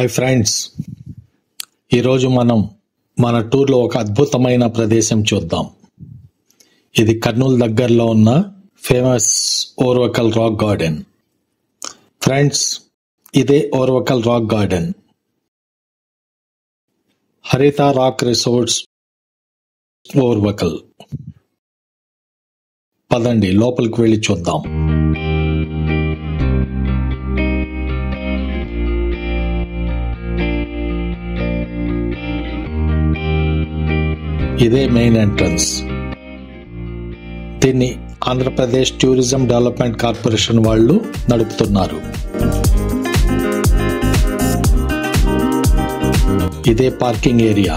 Hi friends, ఈరోజు మనం మన టూర్లో ఒక అద్భుతమైన ప్రదేశం చూద్దాం. ఇది కర్నూలు దగ్గరలో ఉన్న famous Orvakal rock garden. Friends, ఇదే ఓర్వకల్ రాక్ గార్డెన్. హరిత రాక్ రిసార్ట్స్ ఓర్వకల్. పదండి లోపలికి వెళ్ళి చూద్దాం. ఇదే మెయిన్ ఎంట్రన్స్. దీన్ని ఆంధ్రప్రదేశ్ టూరిజం డెవలప్మెంట్ కార్పొరేషన్ వాళ్ళు నడుపుతున్నారు. ఇదే పార్కింగ్ ఏరియా.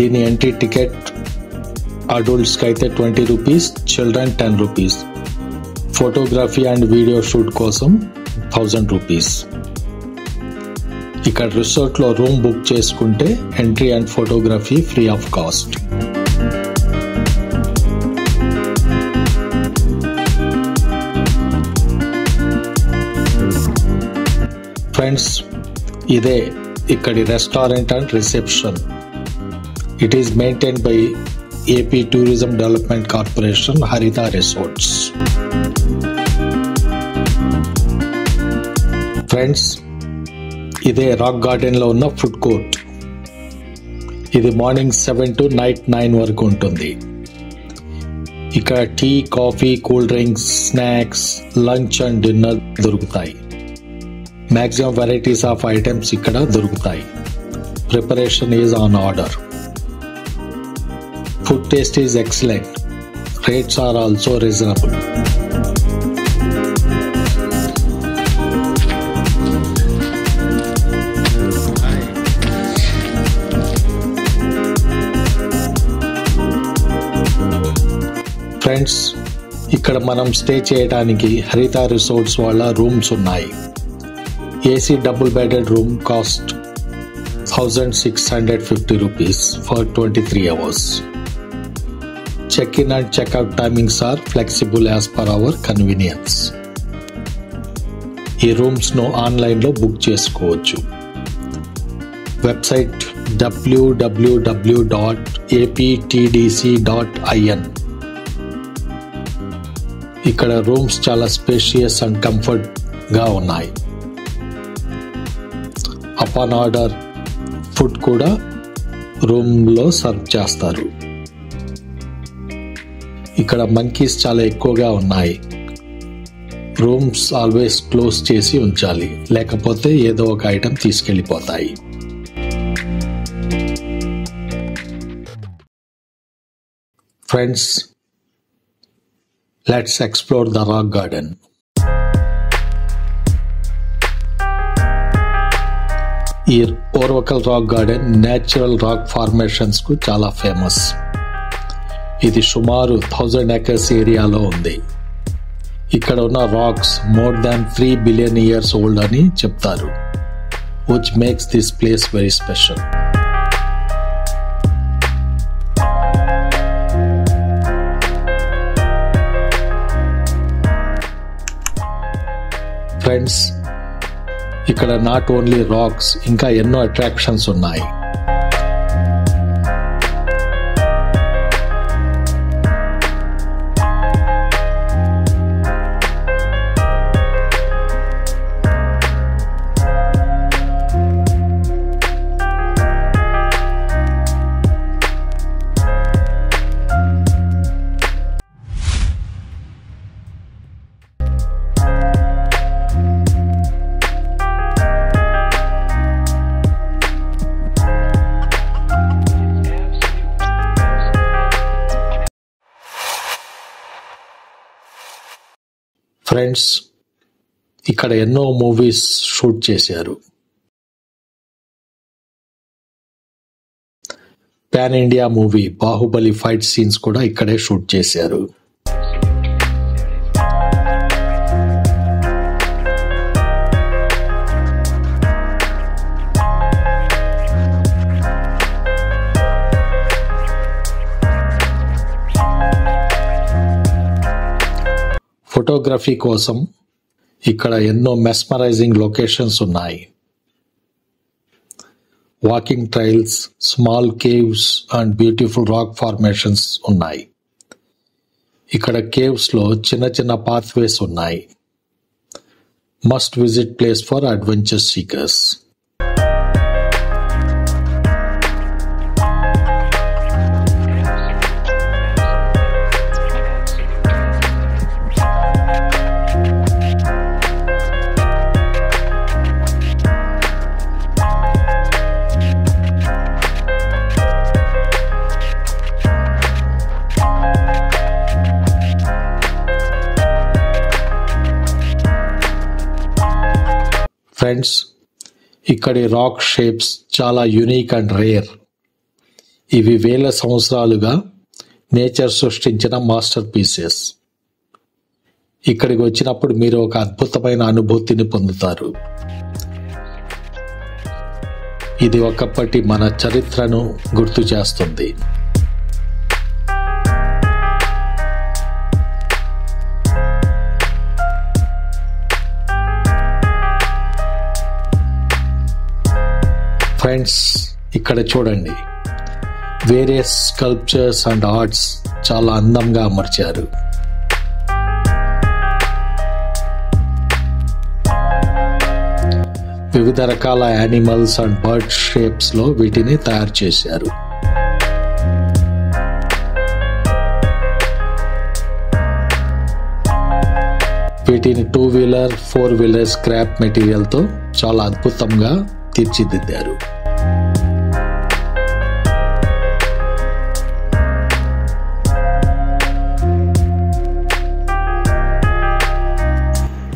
దీని ఎంట్రీ టికెట్ అడల్ట్స్కి అయితే 20 rupees, children 10 rupees. Photography and video shoot కోసం 1000 రూపీస్. ఇక్కడ రిసార్ట్లో రూమ్ బుక్ చేసుకుంటే entry and photography free of cost. Friends, ఇదే ఇక్కడి restaurant and reception. It is maintained by AP tourism development corporation, హరిత resorts. Friends, ఇదే rock garden లో ఉన్న food court. ఇది మార్నింగ్ 7 to నైట్ 9 వరకు ఉంటుంది. ఇక్కడ tea, coffee, cool drinks, snacks, lunch and dinner దొరుకుతాయి. మ్యాక్సిమం వెరైటీస్ ఆఫ్ ఐటమ్స్ ఇక్కడ దొరుకుతాయి. Preparation is on order. Food taste is excellent. Rates are also reasonable. Friends, ఇక్కడ మనం స్టే చేయడానికి హరిత రిసార్ట్స్ వాళ్ళ రూమ్స్ ఉన్నాయి. AC double bedded room cost 1650 rupees for 23 hours. Check-in and checkout timings are flexible as per our convenience. ఈ రూమ్స్ను ఆన్లైన్లో book చేసుకోవచ్చు. Website www.aptdc.in. ఇక్కడ రూమ్స్ చాలా స్పేషియస్ అండ్ కంఫర్ట్ గా ఉన్నాయి. అపాన్ ఆర్డర్ ఫుడ్ కూడా రూమ్ లో సర్వ్ చేస్తారు. ఇక్కడ మంకీస్ చాలా ఎక్కువగా ఉన్నాయి. రూమ్స్ ఆల్వేస్ క్లోజ్ చేసి ఉంచాలి, లేకపోతే ఏదో ఒక ఐటమ్ తీసుకెళ్ళిపోతాయి. Friends, let's explore the rock garden. ఈ Orvakal rock garden natural rock formations కు చాలా ఫేమస్. ఇది సుమారు 1000 acres ఏరియాలో ఉంది. ఇక్కడ ఉన్న rocks more than 3 billion years old అని చెప్తారు, which makes this place very special. Friends, ఇక్కడ నాట్ ఓన్లీ రాక్స్, ఇంకా ఎన్నో అట్రాక్షన్స్ ఉన్నాయి. ఫ్రెండ్స్, ఇక్కడ ఎన్నో మూవీస్ షూట్ చేశారు. Pan India movie Baahubali fight scenes కూడా ఇక్కడే షూట్ చేశారు. ఫోటోగ్రఫీ కోసం ఇక్కడ ఎన్నో మెస్మరైజింగ్ లొకేషన్స్ ఉన్నాయి. Walking trials, small caves and beautiful rock formations ఉన్నాయి. ఇక్కడ కేవ్స్లో చిన్న చిన్న పాత్వేస్ ఉన్నాయి. Must visit place for adventure seekers. Friends, ఇక్కడి రాక్ షేప్స్ చాలా యూనిక్ అండ్ రేర్. ఇవి వేల సంవత్సరాలుగా నేచర్ సృష్టించిన మాస్టర్ పీసెస్. ఇక్కడికి వచ్చినప్పుడు మీరు ఒక అద్భుతమైన అనుభూతిని పొందుతారు. ఇది ఒకప్పటి మన చరిత్రను గుర్తు చేస్తుంది. ఫ్రెండ్స్, ఇక్కడ చూడండి, వేరియస్ స్కల్ప్చర్స్ అండ్ ఆర్ట్స్ చాలా అందంగా అమర్చారు. వివిధ రకాల యానిమల్స్ అండ్ బర్డ్ షేప్స్ లో వీటిని తయారు చేశారు. వీటిని 2-వీలర్ 4-వీలర్ స్క్రాప్ మెటీరియల్ తో చాలా అద్భుతంగా తీర్చిదిద్దారు.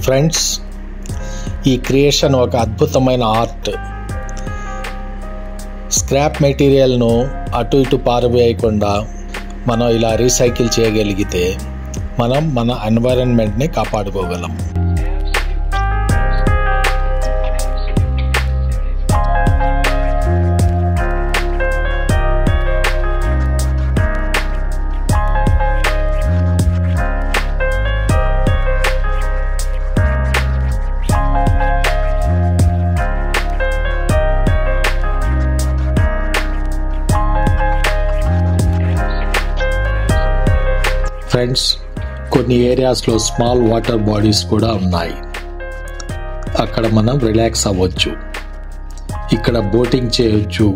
ఫ్రెండ్స్, ఈ క్రియేషన్ ఒక అద్భుతమైన ఆర్ట్. స్క్రాప్ మెటీరియల్ను అటు ఇటు పారవేయకుండా మనం ఇలా రీసైకిల్ చేయగలిగితే మనం మన ఎన్వైరన్మెంట్ని కాపాడుకోగలం. ఫ్రెండ్స్, కొన్ని ఏరియాస్లో స్మాల్ వాటర్ బాడీస్ కూడా ఉన్నాయి. అక్కడ మనం రిలాక్స్ అవ్వచ్చు. ఇక్కడ బోటింగ్ చేయవచ్చు,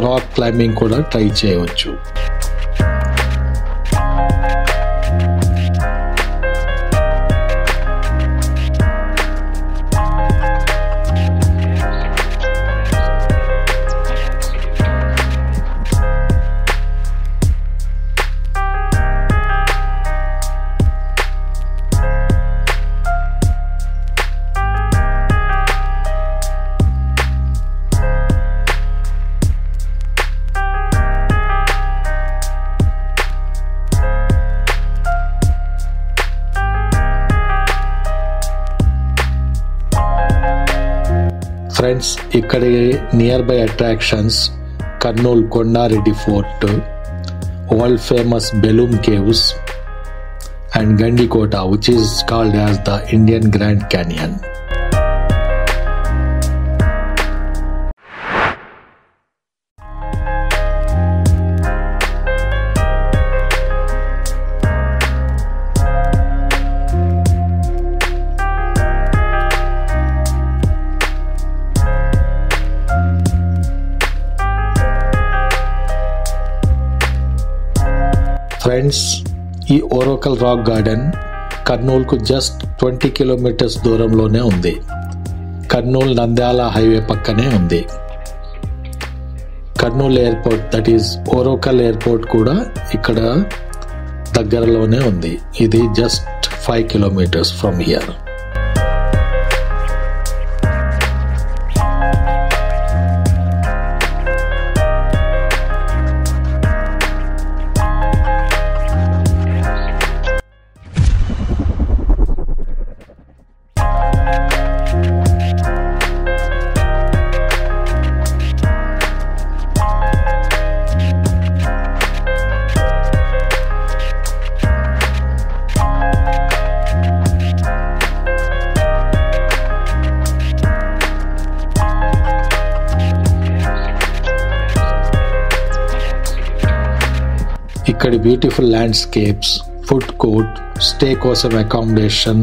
రాక్ క్లైంబింగ్ కూడా ట్రై చేయవచ్చు. ఫ్రెండ్స్, ఇక్కడ nearby attractions Kurnool Kondareddy fort, world famous Belum caves and Gandikota, which is called as the Indian Grand Canyon. Friends, ఈ ఓరోకల్ రాక్ గార్డెన్ కర్నూలుకు జస్ట్ 20 కిలోమీటర్స్ దూరంలోనే ఉంది. కర్నూలు నంద్యాల హైవే పక్కనే ఉంది. Kurnool airport, that is Orvakal airport కూడా ఇక్కడ దగ్గరలోనే ఉంది. ఇది జస్ట్ 5 కిలోమీటర్స్ ఫ్రమ్ హియర్. ఇక్కడ beautiful landscapes, food court, stay కోసం అకామిడేషన్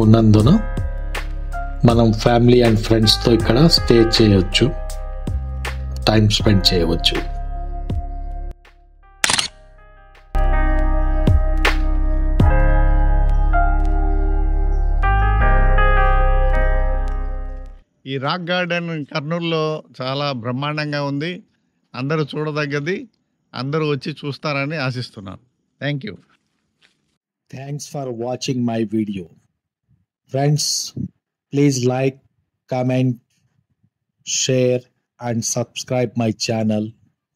ఉన్నందున మనం ఫ్యామిలీ అండ్ ఫ్రెండ్స్తో ఇక్కడ స్టే చేయవచ్చు, టైం స్పెండ్ చేయవచ్చు. ఈ రాక్ గార్డెన్ కర్నూలులో చాలా బ్రహ్మాండంగా ఉంది. అందరూ చూడదగ్గది. అందరూ వచ్చి చూస్తారని ఆశిస్తున్నాను. Thank you. Thanks for watching my video. Friends, please like, comment, share and subscribe my channel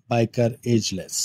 Biker Ageless.